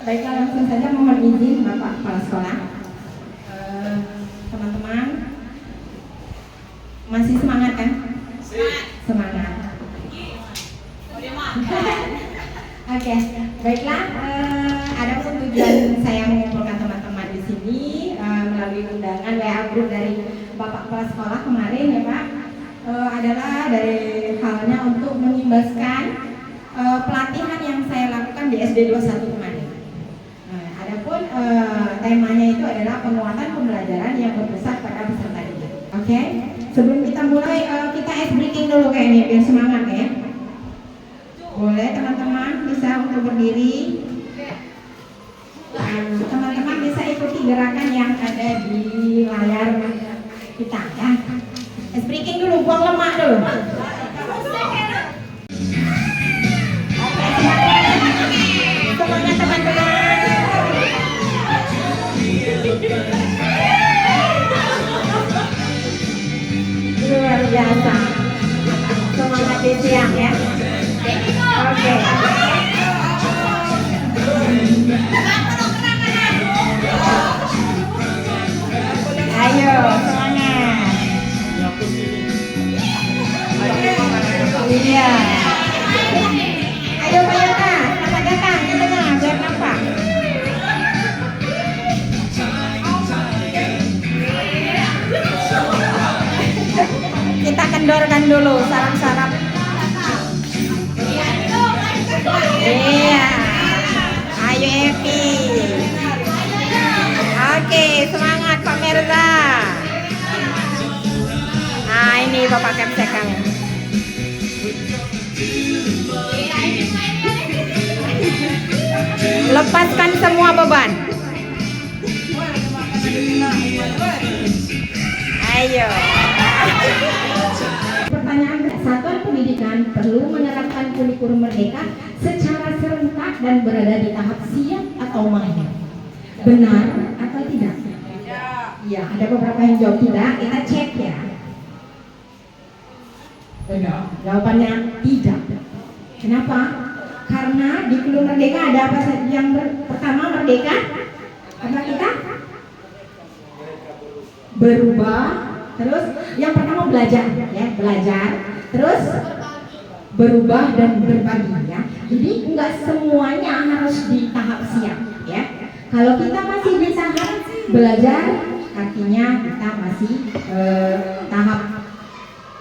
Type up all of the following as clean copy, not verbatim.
Baiklah, langsung saja mohon izin Bapak Kepala Sekolah. Teman-teman masih semangat kan? Semangat. Oke, baiklah. Adapun tujuan saya mengumpulkan teman-teman di sini melalui undangan WA Group dari Bapak Kepala Sekolah kemarin ya Pak, adalah dari halnya untuk mengimbaskan pelatihan yang saya lakukan di SD 21 kemarin. Adapun temanya itu adalah penguatan pembelajaran yang berpusat pada peserta didik. Oke, sebelum kita mulai kita ice breaking dulu kayaknya biar semangat ya. Boleh teman-teman bisa untuk berdiri. Teman-teman bisa ikuti gerakan yang ada di layar kita ya. Ice breaking dulu, buang lemak dulu. Semangat teman-teman. Luar biasa. Semangat di siang ya. Oke. Ayo semangat. Iya. Ayo Pak Yota, selamat datang ke tengah biar nampak. Kita kendorkan dulu saraf-saraf. Iya. Ayo Evi. Oke, semangat Pak Merza. Nah, ini Bapak Kepsek kami. Lepaskan semua beban. Ayo. Pertanyaan, satuan pendidikan perlu menerapkan kurikulum merdeka secara serentak dan berada di tahap siap atau mahir. Benar atau tidak? Ya, ada beberapa yang jawab tidak. Kita cek ya. Benar. Jawabannya tidak. Kenapa? Karena di kurikulum merdeka ada apa saja? Yang pertama merdeka. Apa kita? Berubah. Terus yang pertama belajar ya, belajar. Terus berubah dan berbagi ya. Jadi enggak semuanya harus di tahap siap ya. Kalau kita masih di tahap belajar, artinya kita masih tahap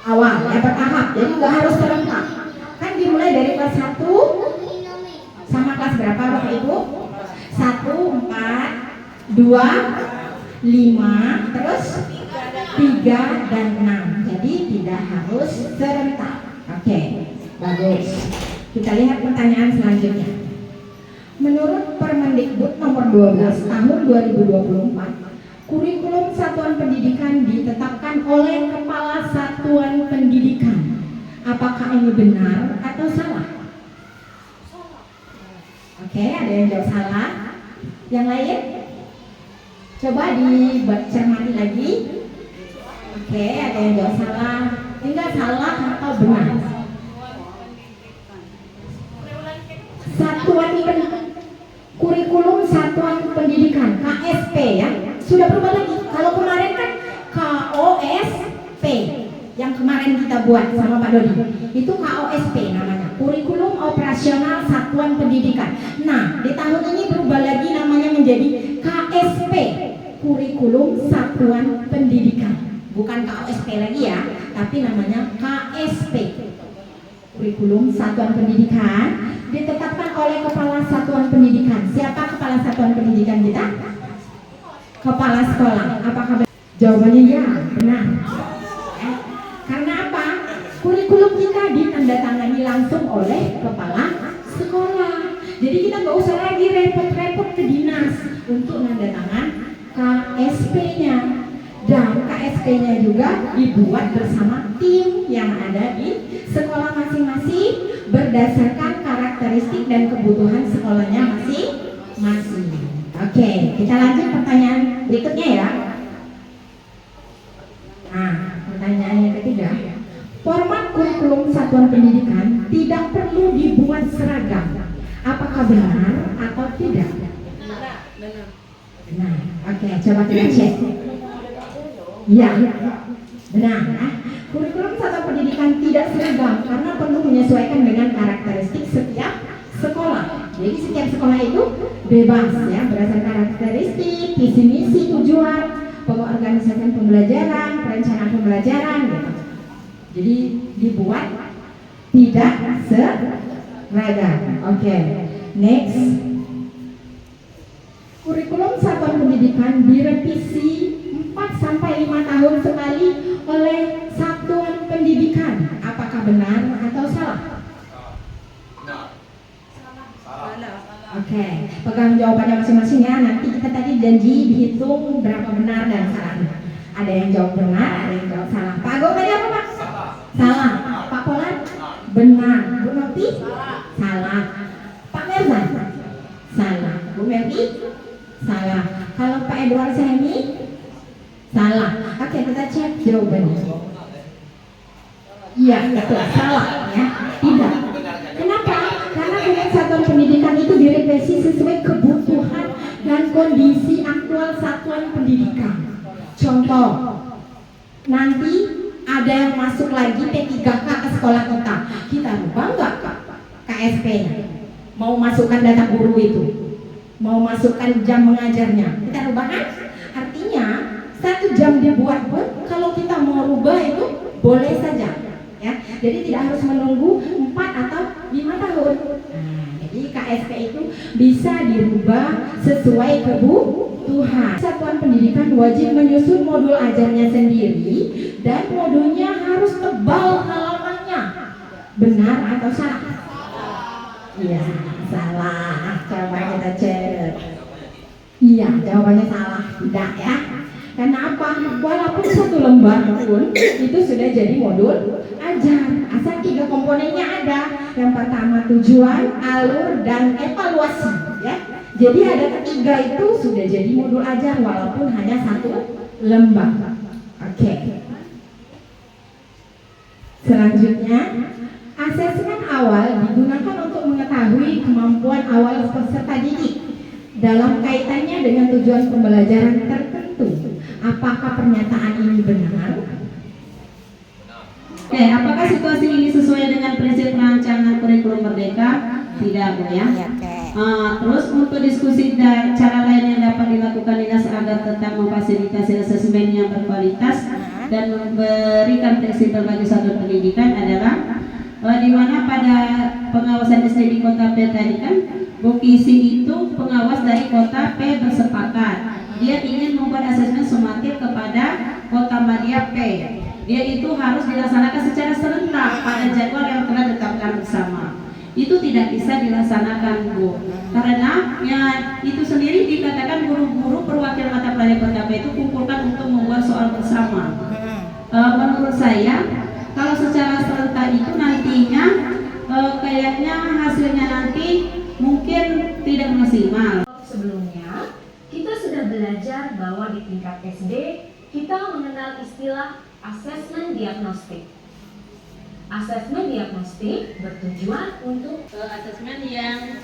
awal ya, bertahap. Jadi enggak harus serentak. Kan dimulai dari kelas 1 sama kelas berapa Bapak Ibu? 1, 4, 2, 5, terus 3 dan 6. Jadi tidak harus serentak. Oke, bagus. Kita lihat pertanyaan selanjutnya. Menurut Permendikbud nomor 12 tahun 2024, kurikulum satuan pendidikan ditetapkan oleh Kepala Satuan Pendidikan. Apakah ini benar atau salah? Oke, ada yang jawab salah. Yang lain? Coba dicermati lagi. Oke, ada yang jawab salah. Enggak salah atau benar? Kurikulum Satuan Pendidikan KSP ya. Sudah berubah lagi. Kalau kemarin kan KOSP yang kemarin kita buat sama Pak Dodi. Itu KOSP namanya. Kurikulum Operasional Satuan Pendidikan. Nah, di tahun ini berubah lagi namanya menjadi KSP. Kurikulum Satuan Pendidikan. Bukan KOSP lagi ya, tapi namanya KSP. Kurikulum Satuan Pendidikan ditetapkan oleh Kepala Satuan Pendidikan. Siapa Kepala Satuan Pendidikan kita? Kepala Sekolah. Apakah benar? Jawabannya ya, benar. Karena apa? Kurikulum kita ditandatangani langsung oleh Kepala Sekolah. Jadi kita nggak usah lagi repot-repot ke dinas untuk nandatangan KSP-nya. Dan KSP-nya juga dibuat bersama tim yang ada di sekolah masing-masing berdasarkan karakteristik dan kebutuhan sekolahnya masing-masing. Oke, kita lanjut pertanyaan berikutnya ya. Nah, pertanyaan yang ketiga. Format kurikulum satuan pendidikan tidak perlu dibuat seragam. Apakah benar atau tidak? Benar. Oke, coba kita cek. Iya, benar. Kurikulum satuan pendidikan tidak seragam karena perlu menyesuaikan dengan karakteristik setiap sekolah. Jadi setiap sekolah itu bebas ya berdasarkan karakteristik, visi misi, tujuan, pengorganisasian pembelajaran, perencanaan pembelajaran gitu. Jadi dibuat tidak seragam. Oke. Next. Kurikulum satuan pendidikan direvisi 4 sampai 5 tahun sekali oleh satuan pendidikan. Apakah benar atau salah? Oke, pegang jawabannya masing-masing ya. Nanti kita tadi janji dihitung berapa benar dan salahnya. Ada yang jawab benar, ada yang jawab salah. Pak Agung tadi apa Pak? Salah. Pak Polan? Benar. Bu Noti? Salah. Pak Merza? Salah. Bu Merti? Salah. Kalau Pak Edward Semi? Salah. Oke, kita cek jawabannya. Iya, betul. Salah ya. Tidak. Kenapa? Karena satuan pendidikan itu direvisi sesuai kebutuhan dan kondisi aktual satuan pendidikan. Contoh, nanti ada yang masuk lagi P3K ke sekolah kota. Kita rubah nggak KSP-nya? Mau masukkan data guru itu? Mau masukkan jam mengajarnya? Kita rubah kan? Artinya 1 jam dibuat pun kalau kita mau rubah itu boleh saja. Ya, jadi tidak harus menunggu 4 atau 5 tahun. Jadi KSP itu bisa dirubah sesuai kebutuhan. Satuan pendidikan wajib menyusun modul ajarnya sendiri dan modulnya harus tebal halamannya. Benar atau salah? Iya, salah. Coba kita cek. Iya, jawabannya salah. Tidak ya. Kenapa? Walaupun 1 lembar pun itu sudah jadi modul ajar. Asal 3 komponennya ada. Yang pertama tujuan, alur, dan evaluasi. Ya. Jadi ada ketiga itu sudah jadi modul ajar walaupun hanya 1 lembar. Oke. Selanjutnya, asesmen awal digunakan untuk mengetahui kemampuan awal peserta didik dalam kaitannya dengan tujuan pembelajaran tertentu. Apakah pernyataan ini benar? Oke, apakah situasi ini sesuai dengan prinsip rancangan kurikulum merdeka? Tidak, Bu ya. Terus untuk diskusi dan cara lain yang dapat dilakukan dinas agar tetap memfasilitasi asesmen yang berkualitas dan memberikan fleksibel bagi satuan pendidikan adalah di mana pada pengawasan SD di kota P tadi kan Bu Kisi itu pengawas dari kota P bersepakat. Dia ingin membuat asesmen sumatif kepada kota Madia P. Dia itu harus dilaksanakan secara serentak pada jadwal yang telah ditetapkan bersama. Itu tidak bisa dilaksanakan, Bu, karena ya itu sendiri dikatakan guru-guru perwakilan mata pelajaran kota P itu kumpulkan untuk membuat soal bersama. Menurut saya, kalau secara serentak itu nantinya kayaknya hasilnya nanti mungkin tidak maksimal. Sebelumnya, kita sudah belajar bahwa di tingkat SD kita mengenal istilah asesmen diagnostik. Asesmen diagnostik bertujuan untuk asesmen yang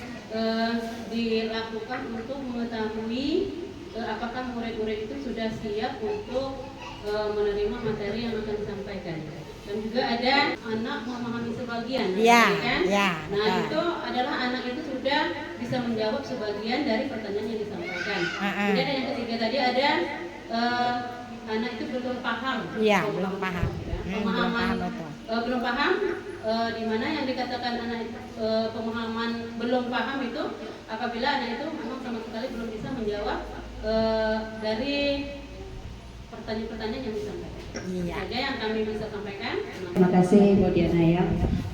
dilakukan untuk mengetahui apakah murid-murid itu sudah siap untuk menerima materi yang akan disampaikan. Dan juga ada anak memahami sebagian, kan? Nah, itu adalah anak itu sudah bisa menjawab sebagian dari pertanyaan yang disampaikan. Kemudian yang ketiga tadi ada anak itu belum paham. Iya, belum paham. Pemahaman belum paham, di mana yang dikatakan anak pemahaman belum paham itu apabila anak itu memang sama sekali belum bisa menjawab dari pertanyaan-pertanyaan yang disampaikan. Saja yang kami bisa sampaikan. Terima kasih Bu Diana ya.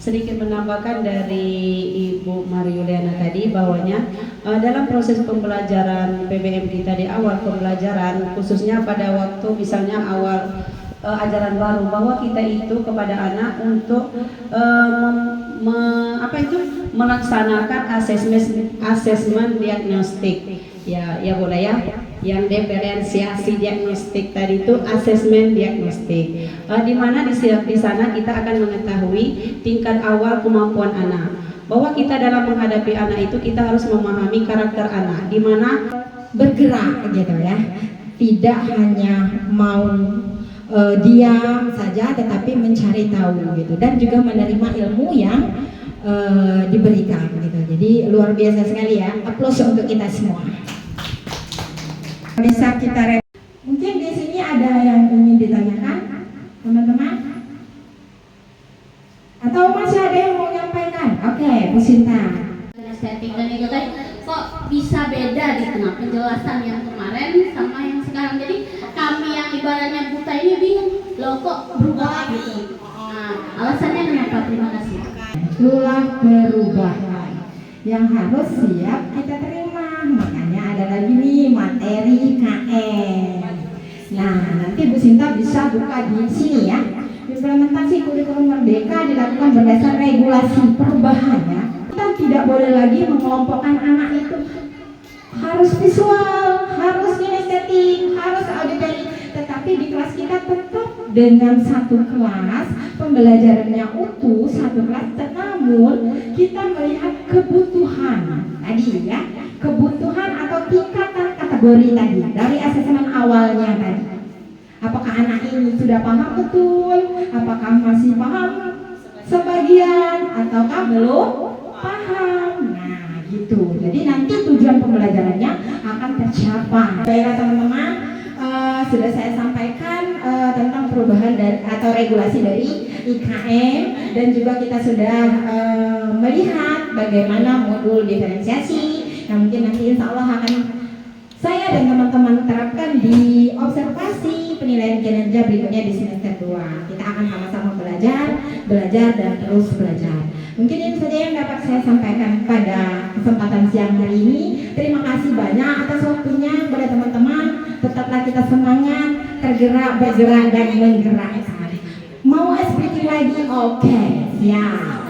Sedikit menambahkan dari Ibu Mariuliana tadi bahwanya dalam proses pembelajaran PBM kita di awal pembelajaran khususnya pada waktu misalnya awal ajaran baru bahwa kita itu kepada anak untuk melaksanakan asesmen diagnostik ya boleh ya yang diferensiasi diagnostik tadi itu asesmen diagnostik di mana di sana kita akan mengetahui tingkat awal kemampuan anak bahwa kita dalam menghadapi anak itu kita harus memahami karakter anak di mana bergerak gitu ya, tidak hanya mau diam saja tetapi mencari tahu gitu, dan juga menerima ilmu yang diberikan gitu. Jadi luar biasa sekali ya, aplaus untuk kita semua. Bisa kita mungkin di sini ada yang ingin ditanyakan teman-teman, atau masih ada yang mau menyampaikan? Oke, Bu Sinta. Setting dan itu tadi kok bisa beda gitu, nah penjelasan yang kemarin sama yang sekarang. Jadi kami yang ibaratnya buta ini bingung loh kok berubah gitu. Nah, alasannya kenapa? Terima kasih. Itulah perubahan yang harus siap kita terima. Makanya ada lagi nih materi KM. Nah, nanti Bu Sinta bisa buka di sini ya. Implementasi kurikulum merdeka dilakukan berdasar regulasi perubahan ya. Kita tidak boleh lagi mengelompokkan anak itu harus visual, harus kinestetik, harus auditory, tetapi di kelas kita tetap dengan satu kelas pembelajarannya utuh, satu kelas, namun kita melihat kebutuhan tadi ya, kebutuhan atau tingkatan kategori tadi dari asesmen awalnya tadi. Apakah anak ini sudah paham betul, apakah masih paham sebagian, ataukah belum paham. Nah gitu, jadi nanti tujuan pembelajarannya akan tercapai. Baiklah teman-teman, sudah saya sampaikan tentang perubahan dari, atau regulasi dari IKM, dan juga kita sudah melihat bagaimana modul diferensiasi yang mungkin nanti insya Allah akan saya dan teman-teman terapkan di observasi penilaian kinerja berikutnya di semester 2. Kita akan sama-sama belajar dan terus belajar. Mungkin ini saja yang dapat saya sampaikan pada kesempatan siang hari ini. Terima kasih banyak atas waktunya kepada teman-teman. Tetaplah kita semangat, tergerak, bergerak, dan menggerakkan. Mau SPT lagi? Oke, siap.